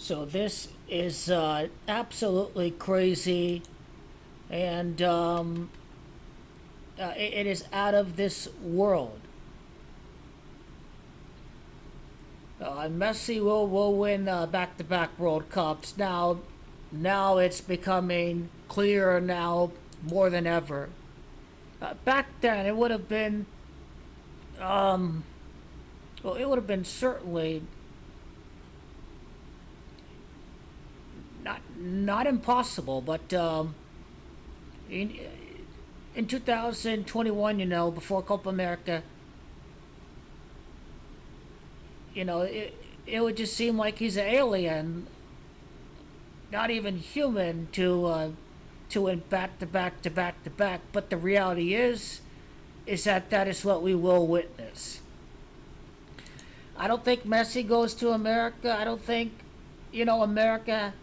So this is absolutely crazy, and it is out of this world. Messi will win back-to-back World Cups. Now it's becoming clearer now more than ever. Back then, it would have been, um, well, it would have been certainly not impossible, but in in 2021, before Copa America, it would just seem like he's an alien, not even human to win back to back to back to back. But the reality is that is what we will witness. I don't think Messi goes to America. I don't think, America.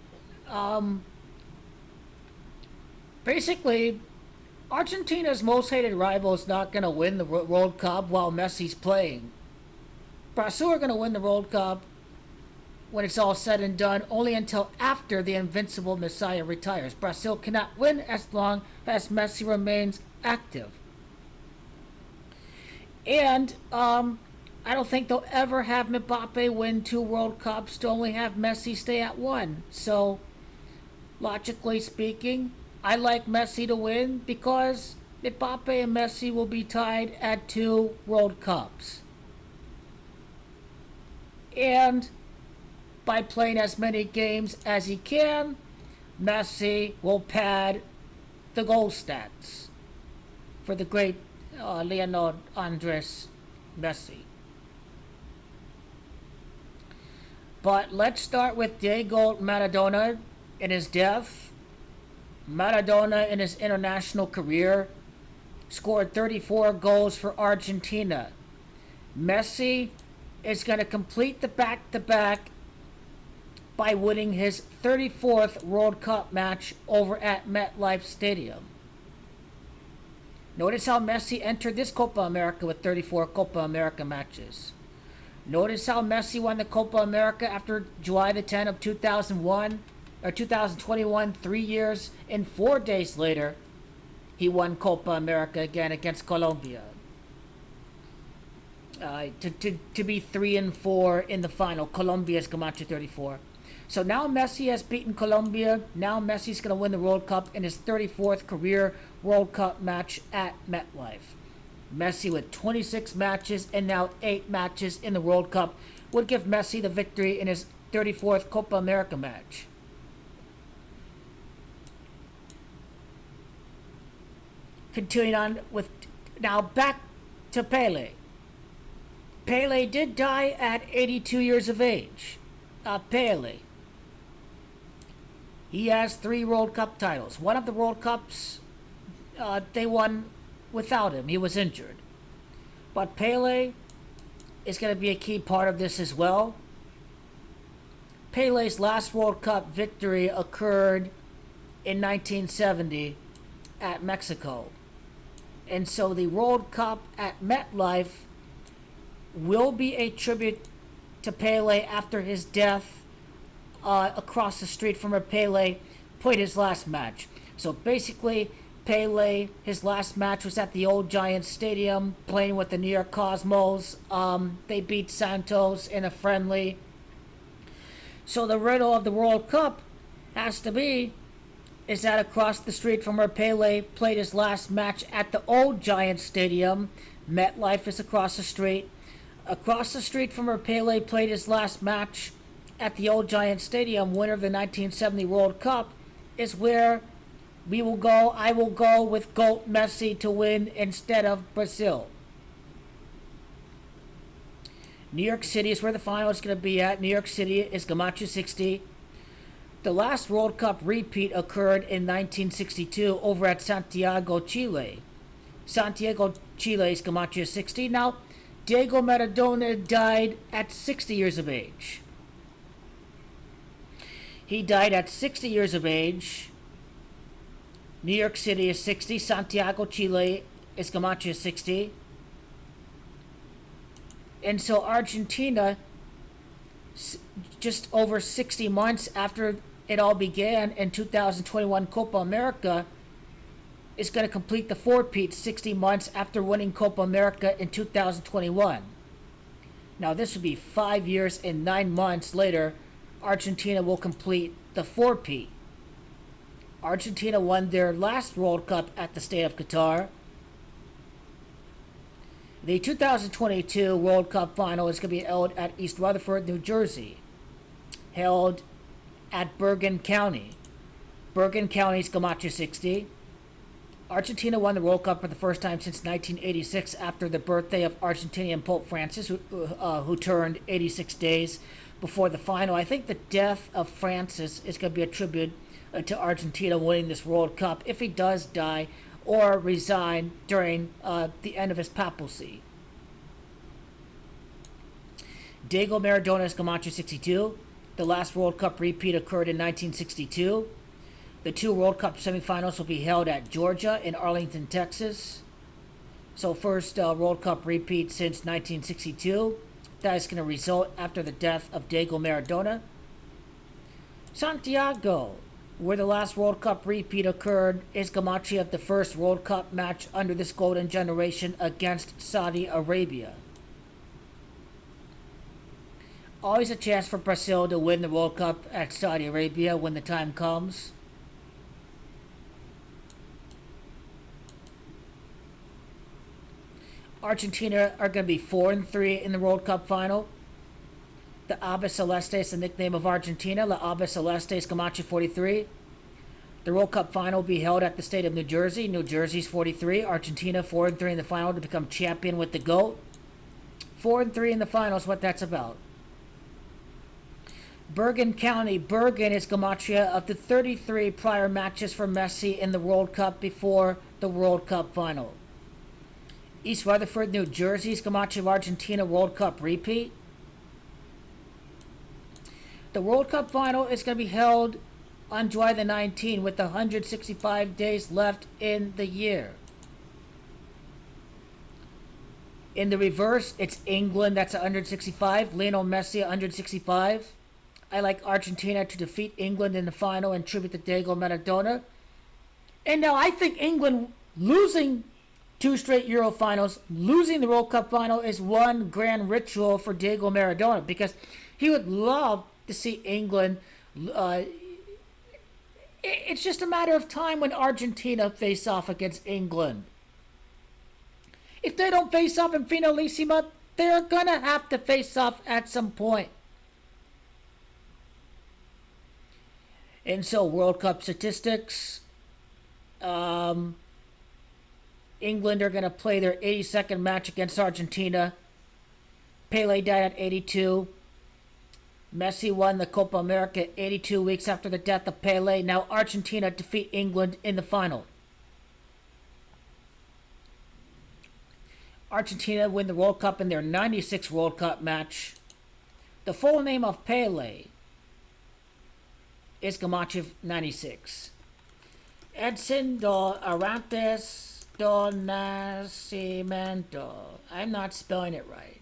Um, Basically, Argentina's most hated rival is not going to win the World Cup while Messi's playing. Brazil are going to win the World Cup when it's all said and done, only until after the invincible Messiah retires. Brazil cannot win as long as Messi remains active. And I don't think they'll ever have Mbappe win 2 World Cups to only have Messi stay at one. So, logically speaking, I like Messi to win because Mbappe and Messi will be tied at 2 World Cups. And by playing as many games as he can, Messi will pad the goal stats for the great Lionel Andres Messi. But let's start with Diego Maradona in his death. Maradona in his international career scored 34 goals for Argentina. Messi is going to complete the back-to-back by winning his 34th World Cup match over at MetLife Stadium. Notice how Messi entered this Copa America with 34 Copa America matches. Notice how Messi won the Copa America after July the 10th of 2001 or 2021, 3 years and 4 days later, he won Copa America again against Colombia. To be 3-4 in the final, Colombia's Gematria 34. So now Messi has beaten Colombia. Now Messi's going to win the World Cup in his 34th career World Cup match at MetLife. Messi with 26 matches and now 8 matches in the World Cup would give Messi the victory in his 34th Copa America match. Continuing on with, now back to Pele. Pele did die at 82 years of age. Pele. He has 3 World Cup titles. One of the World Cups they won without him. He was injured. But Pele is going to be a key part of this as well. Pele's last World Cup victory occurred in 1970 at Mexico. And so the World Cup at MetLife will be a tribute to Pele after his death. Across the street from where Pele played his last match. So basically, Pele, his last match was at the old Giants Stadium playing with the New York Cosmos. They beat Santos in a friendly. So the riddle of the World Cup has to be, is that across the street from where Pele played his last match at the old Giants Stadium, MetLife is across the street. Across the street from where Pele played his last match at the old Giants Stadium, winner of the 1970 World Cup, is where we will go. I will go with GOAT Messi to win instead of Brazil. New York City is where the final is going to be at. New York City is Gematria 60. The last World Cup repeat occurred in 1962 over at Santiago, Chile. Santiago, Chile is Gematria 60. Now, Diego Maradona died at 60 years of age. He died at 60 years of age. New York City is 60. Santiago, Chile is Gematria 60. And so Argentina just over 60 months after it all began in 2021 Copa America, is going to complete the four-peat 60 months after winning Copa America in 2021. Now, this would be 5 years and 9 months later, Argentina will complete the four-peat. Argentina won their last World Cup at the state of Qatar. The 2022 World Cup final is going to be held at East Rutherford, New Jersey, held at Bergen County. Bergen County's Gematria 60. Argentina won the World Cup for the first time since 1986 after the birthday of Argentinian Pope Francis, who turned 86 days before the final. I think the death of Francis is going to be a tribute to Argentina winning this World Cup if he does die or resign during the end of his papacy. Diego Maradona's Gematria 62. The last World Cup repeat occurred in 1962. The two World Cup semifinals will be held at Georgia and Arlington, Texas. So first World Cup repeat since 1962. That is going to result after the death of Diego Maradona. Santiago, where the last World Cup repeat occurred, is Gematria of the first World Cup match under this golden generation against Saudi Arabia. Always a chance for Brazil to win the World Cup at Saudi Arabia when the time comes. Argentina are going to be 4-3 in the World Cup final. The Ave Celeste is the nickname of Argentina. La Ave Celeste is Gematria 43. The World Cup final will be held at the state of New Jersey. New Jersey's 43. Argentina 4-3 in the final to become champion with the GOAT. 4-3 in the final is what that's about. Bergen County. Bergen is Gematria of the 33 prior matches for Messi in the World Cup before the World Cup final. East Rutherford, New Jersey's Gematria of Argentina World Cup repeat. The World Cup final is going to be held on July the 19th with 165 days left in the year. In the reverse, it's England, that's 165. Lionel Messi, 165. I like Argentina to defeat England in the final in tribute to Diego Maradona. And now I think England losing 2 straight Euro finals, losing the World Cup final is one grand ritual for Diego Maradona because he would love to see England. It's just a matter of time when Argentina face off against England. If they don't face off in Finalissima, they're going to have to face off at some point. And so, World Cup statistics. England are going to play their 82nd match against Argentina. Pele died at 82. Messi won the Copa America 82 weeks after the death of Pele. Now Argentina defeat England in the final. Argentina win the World Cup in their 96th World Cup match. The full name of Pele is Gematria 96. Edson do Arantes do Nascimento. I'm not spelling it right.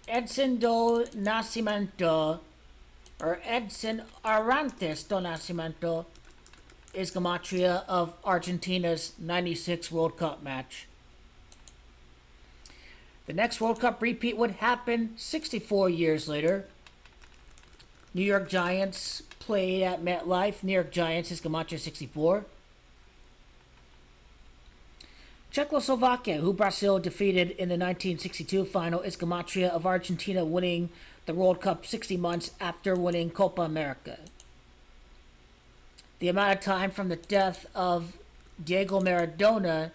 Edson do Nascimento, or Edson Arantes do Nascimento, is Gematria of Argentina's 96 World Cup match. The next World Cup repeat would happen 64 years later. New York Giants played at MetLife. New York Giants is Gematria 64. Czechoslovakia, who Brazil defeated in the 1962 final, is Gematria of Argentina winning the World Cup 60 months after winning Copa America. The amount of time from the death of Diego Maradona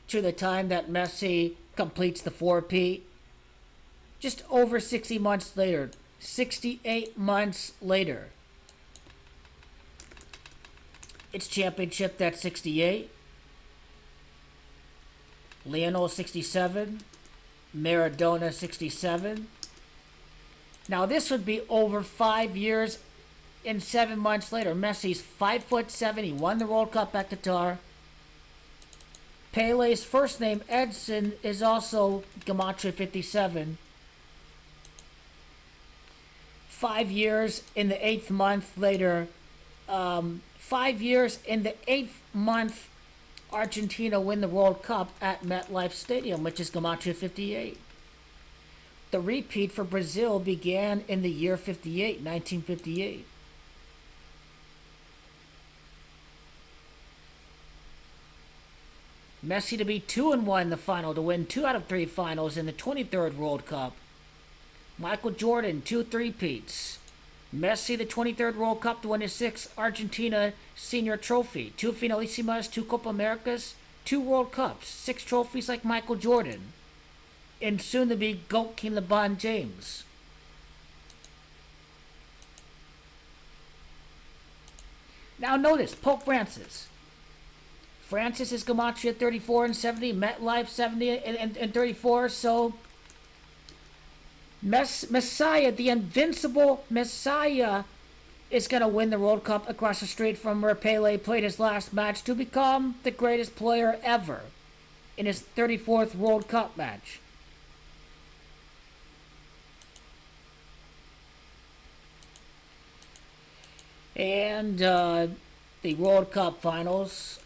to the time that Messi completes the four-peat, just over 60 months later, 68 months later. It's championship, that's 68. Lionel 67, Maradona 67. Now this would be over 5 years and 7 months later. Messi's 5'7". He won the World Cup at Qatar. Pele's first name, Edson, is also Gematria 57. 5 years in the 8th month later. 5 years in the 8th month, Argentina win the World Cup at MetLife Stadium, which is Gematria 58. The repeat for Brazil began in the year 58, 1958. Messi to be 2-1 in the final, to win 2 out of 3 finals in the 23rd World Cup. Michael Jordan, 2 three-peats. Messi, the 23rd World Cup, to win his 6th Argentina senior trophy. 2 Finalissimas, 2 Copa Americas, 2 World Cups. 6 trophies like Michael Jordan. And soon to be GOAT King LeBron James. Now notice, Pope Francis. Francis is Gematria 34 and 70, MetLife 70 and 34. So Messiah, the invincible Messiah, is going to win the World Cup across the street from where Pele played his last match to become the greatest player ever in his 34th World Cup match. And the World Cup finals.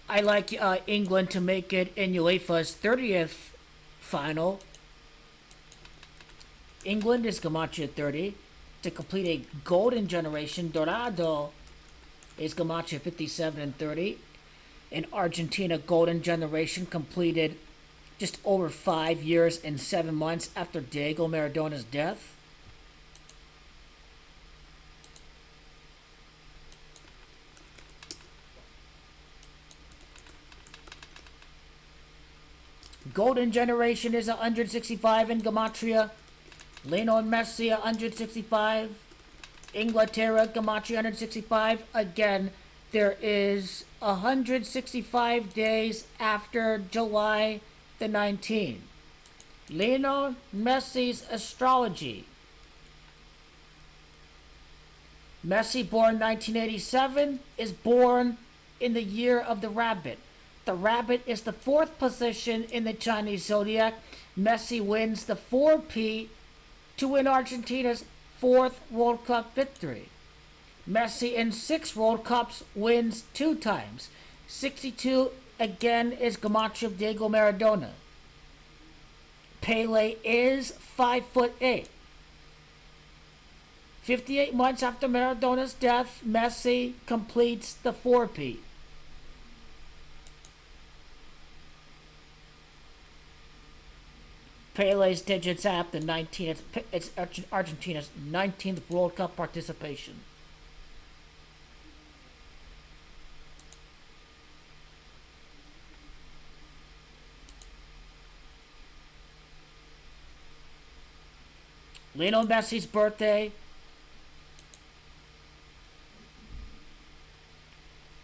I like England to make it in UEFA's 30th final. England is Gematria 30. To complete a golden generation, Dorado is Gematria 57 and 30. An Argentina golden generation completed just over 5 years and 7 months after Diego Maradona's death. Golden generation is 165 in Gematria. Lionel Messi 165. Inglaterra Gematria 165. Again, there is 165 days after July the 19th. Lionel Messi's astrology. Messi, born 1987, is born in the year of the rabbit. The rabbit is the 4th position in the Chinese zodiac. Messi wins the 4P to win Argentina's 4th World Cup victory. Messi in 6 World Cups wins 2 times. 62 again is Gematria of Diego Maradona. Pele is 5'8". 58 months after Maradona's death, Messi completes the 4P. Pele's digits add up to 19. It's Argentina's 19th World Cup participation. Lionel Messi's birthday.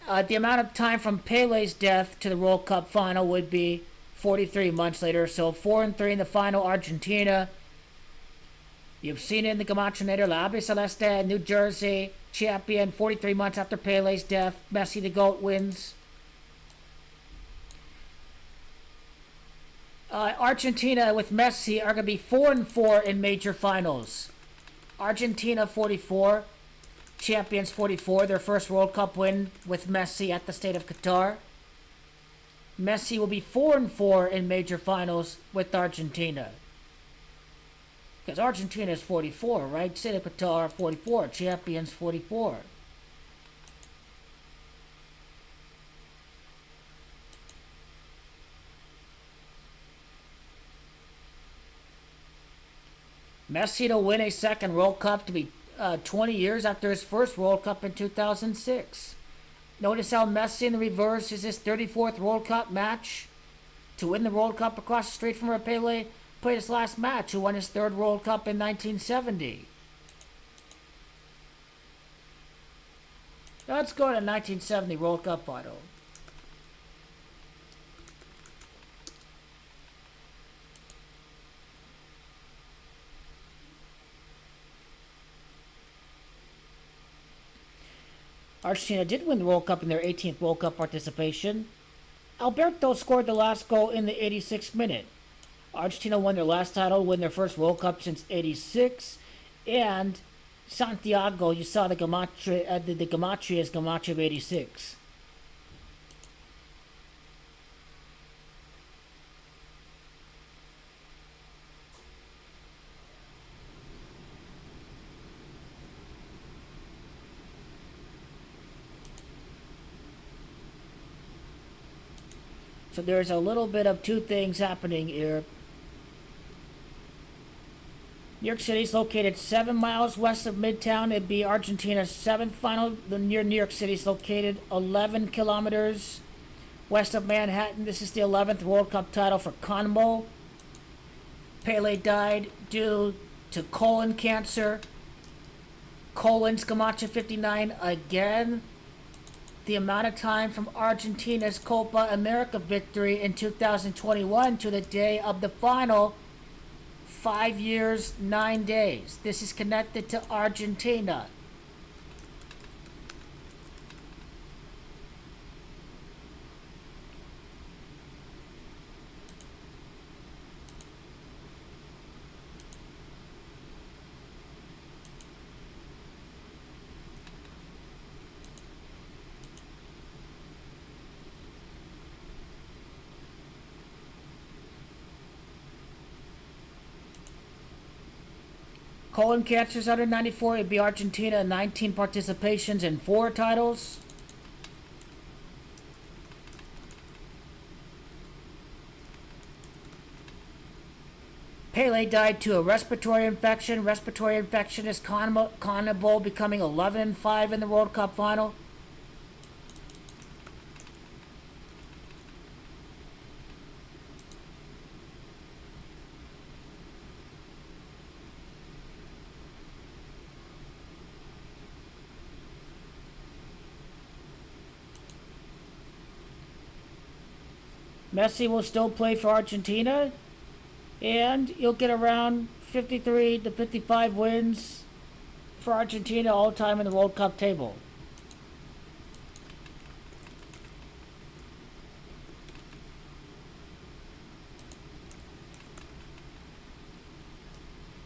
The amount of time from Pele's death to the World Cup final would be 43 months later, so 4 and 3 in the final. Argentina. You've seen it in the Gematria La Ave Celeste, New Jersey, champion 43 months after Pele's death. Messi the GOAT wins. Argentina with Messi are going to be 4 and 4 in major finals. Argentina 44, champions 44, their first World Cup win with Messi at the state of Qatar. Messi will be 4 and 4 in major finals with Argentina. Because Argentina is 44, right? State of Qatar 44, champions 44. Messi to win a second World Cup to be 20 years after his first World Cup in 2006. Notice how Messi in the reverse is his 34th World Cup match to win the World Cup across the street from where Pele played his last match, who won his 3rd World Cup in 1970. Let's go to the 1970 World Cup final. Argentina did win the World Cup in their 18th World Cup participation. Alberto scored the last goal in the 86th minute. Argentina won their last title, win their first World Cup since '86, and Santiago, you saw the Gematria, the Gematria is Gematria of '86. So there's a little bit of two things happening here. New York City is located 7 miles west of Midtown. It'd be Argentina's 7th final. Near New York City is located 11 kilometers west of Manhattan. This is the 11th World Cup title for CONMEBOL. Pele died due to colon cancer. Colon's Gematria 59 again. The amount of time from Argentina's Copa America victory in 2021 to the day of the final, 5 years, 9 days. This is connected to Argentina. Colon cancer's under 94. It'd be Argentina, 19 participations and 4 titles. Pele died to a respiratory infection. Respiratory infection is CONMEBOL becoming 11-5 in the World Cup final. Messi will still play for Argentina, and you'll get around 53 to 55 wins for Argentina all time in the World Cup table.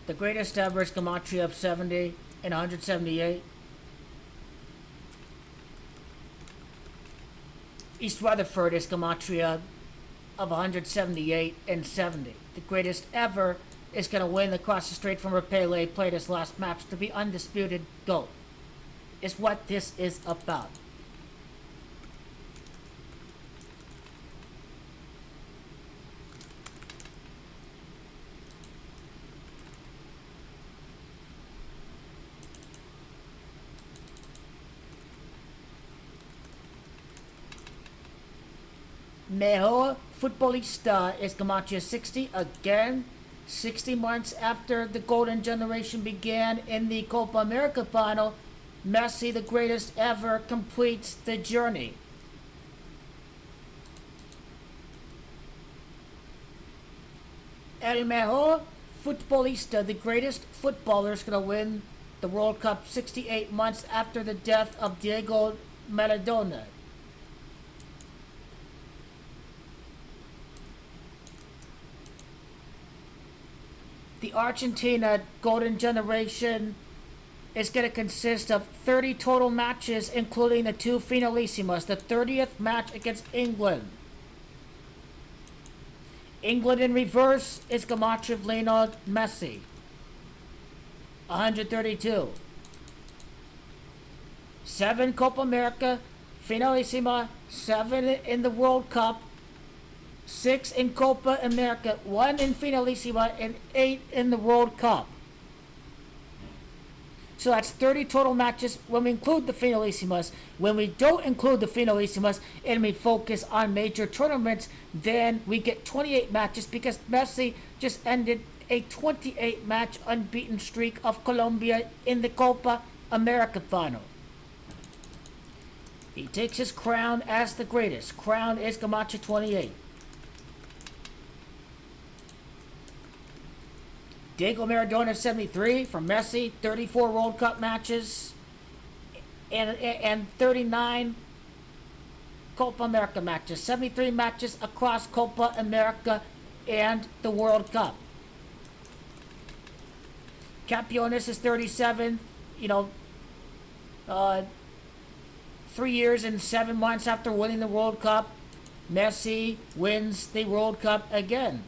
The greatest ever is Gematria of 70 and 178. East Rutherford is Gematria of 178 and 70. The greatest ever is going to win across the street from where Pele played his last match to be undisputed GOAT. Is what this is about. Mejor Futbolista is Gematria 60 again. 60 months after the golden generation began in the Copa America final, Messi, the greatest ever, completes the journey. El Mejor Futbolista, the greatest footballer, is going to win the World Cup 68 months after the death of Diego Maradona. The Argentina Golden Generation is going to consist of 30 total matches, including the 2 finalissimas. The 30th match against England. England in reverse is Gematria of Lionel Messi. 132. 7 Copa America, finalissima, 7 in the World Cup, 6 in Copa America, 1 in Finalissima, and 8 in the World Cup. So that's 30 total matches when we include the Finalissimas. When we don't include the Finalissimas and we focus on major tournaments, then we get 28 matches because Messi just ended a 28-match unbeaten streak of Colombia in the Copa America final. He takes his crown as the greatest. Crown is Gematria 28. Diego Maradona 73 for Messi, 34 World Cup matches. and 39 Copa America matches, 73 matches across Copa America and the World Cup. Campeones is 37, you know, uh, 3 years and 7 months after winning the World Cup, Messi wins the World Cup again.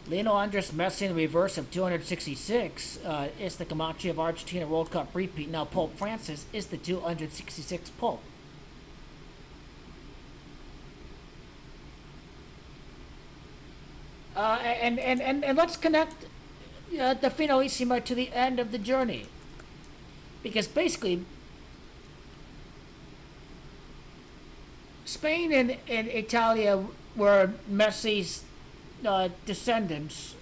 Lionel Andres Messi in the reverse of 266 is the Gematria of Argentina World Cup repeat. Now Pope Francis is the 266th Pope. And let's connect the finalissima to the end of the journey. Because basically, Spain and Italia were Messi's descendants.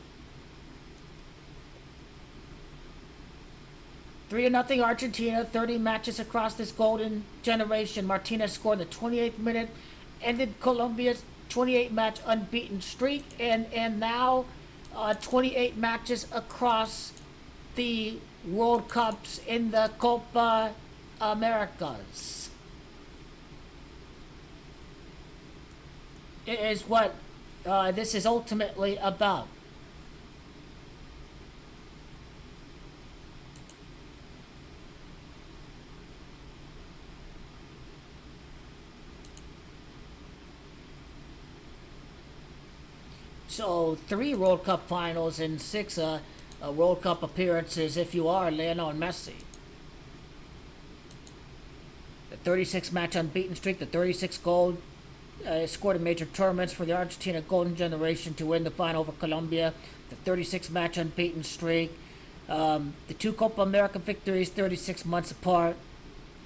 3-0 Argentina, 30 matches across this golden generation. Martinez scored in the 28th minute, ended Colombia's 28 match unbeaten streak, and now 28 matches across the World Cups in the Copa Americas. It is what this is ultimately about. So 3 World Cup finals and 6 World Cup appearances if you are Lionel Messi. The 36 match unbeaten streak, the 36 goal scored in major tournaments for the Argentina golden generation to win the final over Colombia. The 36 match unbeaten streak. The 2 Copa America victories 36 months apart.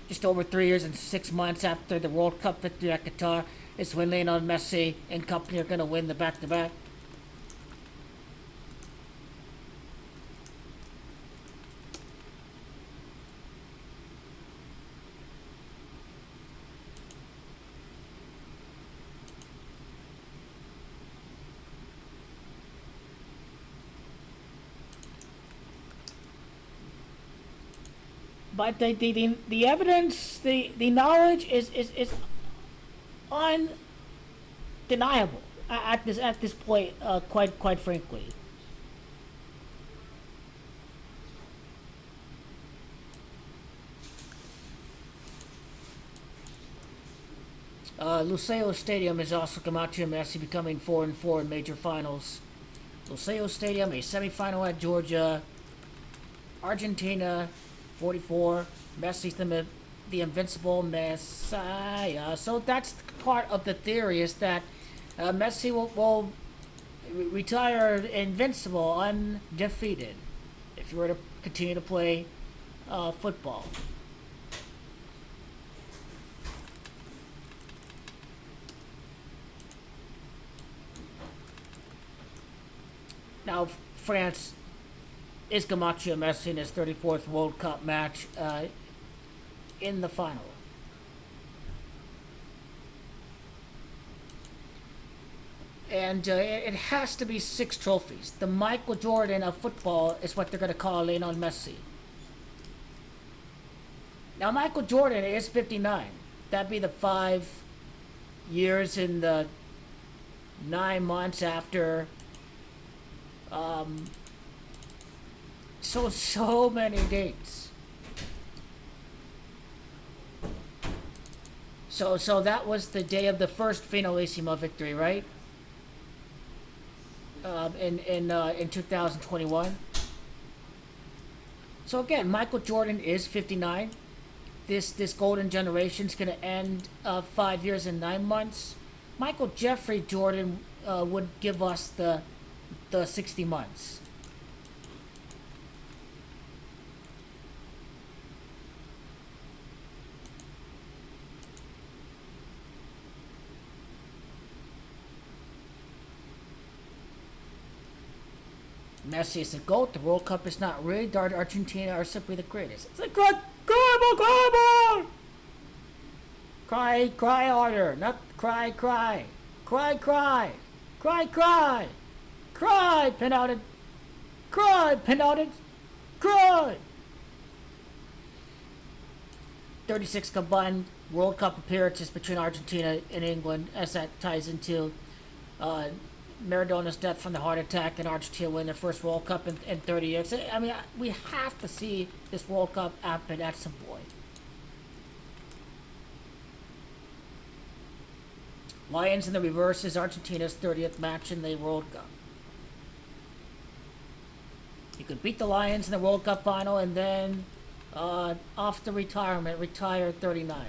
Just over 3 years and 6 months after the World Cup victory at Qatar is when Lionel Messi and company are going to win the back-to-back. But the evidence, the knowledge is undeniable at this point. Quite frankly, Lusail Stadium is also Gematria Messi becoming 4-4 in major finals. Lusail Stadium, a semifinal at Georgia, Argentina. 44, Messi the invincible Messiah. So that's part of the theory, is that Messi will retire invincible, undefeated, if you were to continue to play football. Now, France is Gematria Messi in his 34th World Cup match in the final. And it has to be 6 trophies. The Michael Jordan of football is what they're going to call Lionel Messi. Now, Michael Jordan is 59. That'd be the 5 years and the 9 months after. So many dates. So that was the day of the first finalissima victory, right? In 2021. So again, Michael Jordan is 59. This golden generation is going to end 5 years and 9 months. Michael Jeffrey Jordan would give us the 60 months. Messi is the GOAT. The World Cup is not rigged. Argentina are simply the greatest. It's like, come on! Cry harder. Not cry. Cry. Cry, penalty. Cry, penalty. Cry. 36 combined World Cup appearances between Argentina and England, as that ties into Maradona's death from the heart attack, and Argentina win their first World Cup in 30 years. I mean, we have to see this World Cup happen at some point. Lions in the reverse is Argentina's 30th match in the World Cup. You could beat the Lions in the World Cup final and then off the retirement, retire at 39.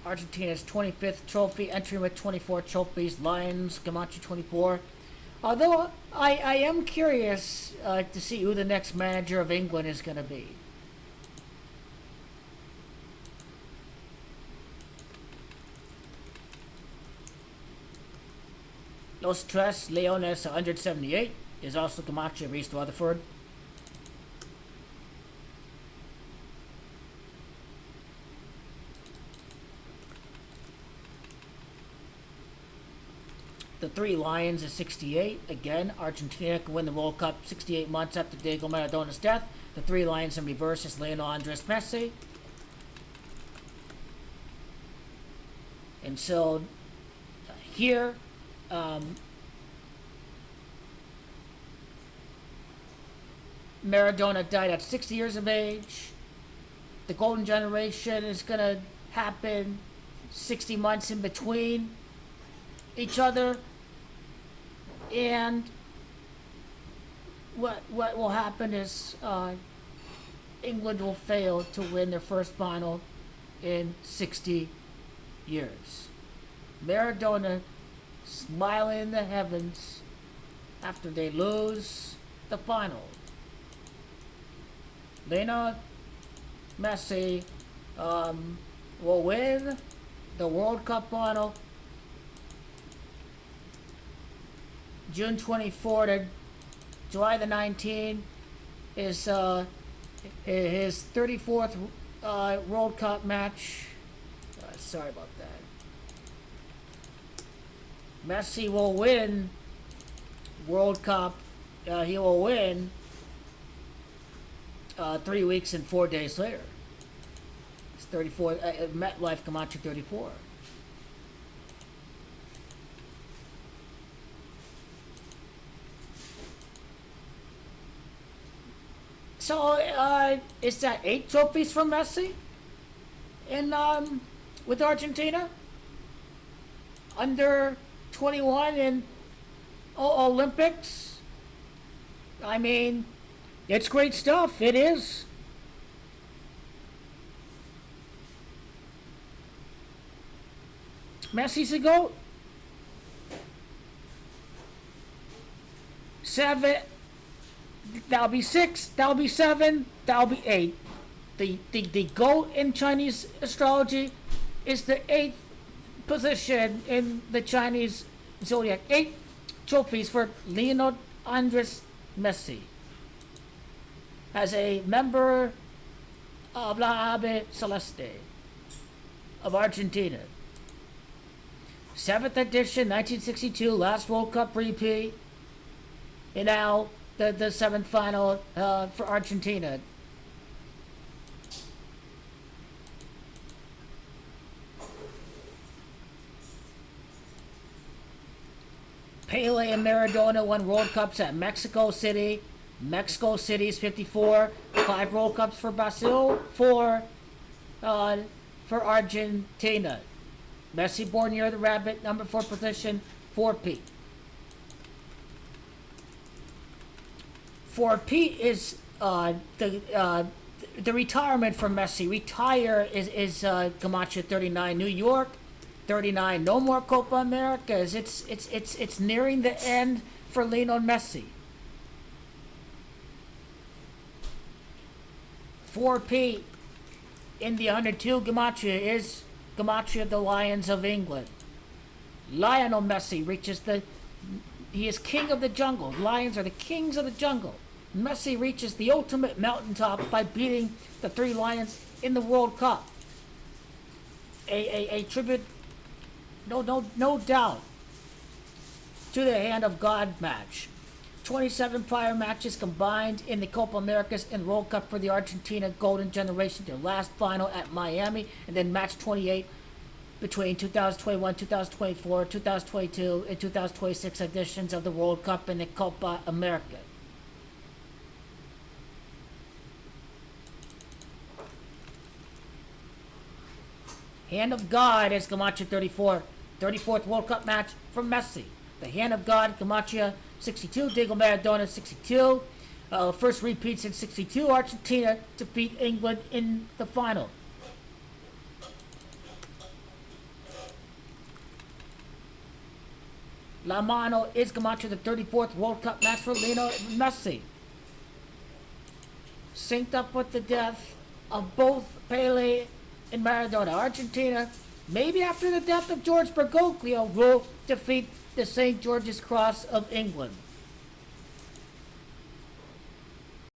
Argentina's 25th trophy, entering with 24 trophies. Lions, Gematria 24. Although I am curious to see who the next manager of England is going to be. Los Tres Leones 178 is also Gematria Reese Rutherford. The Three Lions is 68. Again, Argentina can win the World Cup 68 months after Diego Maradona's death. The Three Lions in reverse is Lionel Andres Messi. And so, here, Maradona died at 60 years of age. The golden generation is going to happen 60 months in between each other. And what will happen is England will fail to win their first final in 60 years. Maradona smiling in the heavens after they lose the final. Lionel Messi will win the World Cup final June 24 to July the 19th is his 34th World Cup match. Sorry about that. Messi will win World Cup. He will win 3 weeks and 4 days later. It's 34. MetLife Gematria 34. So, is that 8 trophies from Messi in with Argentina? Under 21 in Olympics? I mean, it's great stuff. It is. Messi's a GOAT. 7. That'll be 6. That'll be 7. That'll be 8. The GOAT in Chinese astrology is the 8th position in the Chinese zodiac. 8 trophies for Lionel Andres Messi as a member of La Ave Celeste of Argentina. 7th edition, 1962, last World Cup repeat, and now the 7th final for Argentina. Pele and Maradona won World Cups at Mexico City. Mexico City is 54. 5 World Cups for Brazil. 4 for Argentina. Messi born near the rabbit, number 4 position, 4P. 4P is the retirement for Messi. Retire is Gematria 39. New York 39. No more Copa America. It's nearing the end for Lionel Messi. 4P in the 102 Gematria is Gematria of the Lions of England. Lionel Messi reaches he is king of the jungle. Lions are the kings of the jungle. Messi reaches the ultimate mountaintop by beating the 3 Lions in the World Cup. A tribute, no doubt, to the Hand of God match. 27 prior matches combined in the Copa Americas and World Cup for the Argentina Golden Generation, their last final at Miami, and then match 28 between 2021, 2024, 2022, and 2026 editions of the World Cup and the Copa America. Hand of God is Gematria 34, 34th World Cup match for Messi. The Hand of God, Gematria 62, Diego Maradona 62. First repeat since 62, Argentina defeat England in the final. La Mano is Gematria the 34th World Cup match for Lionel Messi. Synced up with the death of both Pele and Maradona. Argentina, maybe after the death of George Bergoglio, will defeat the St. George's Cross of England.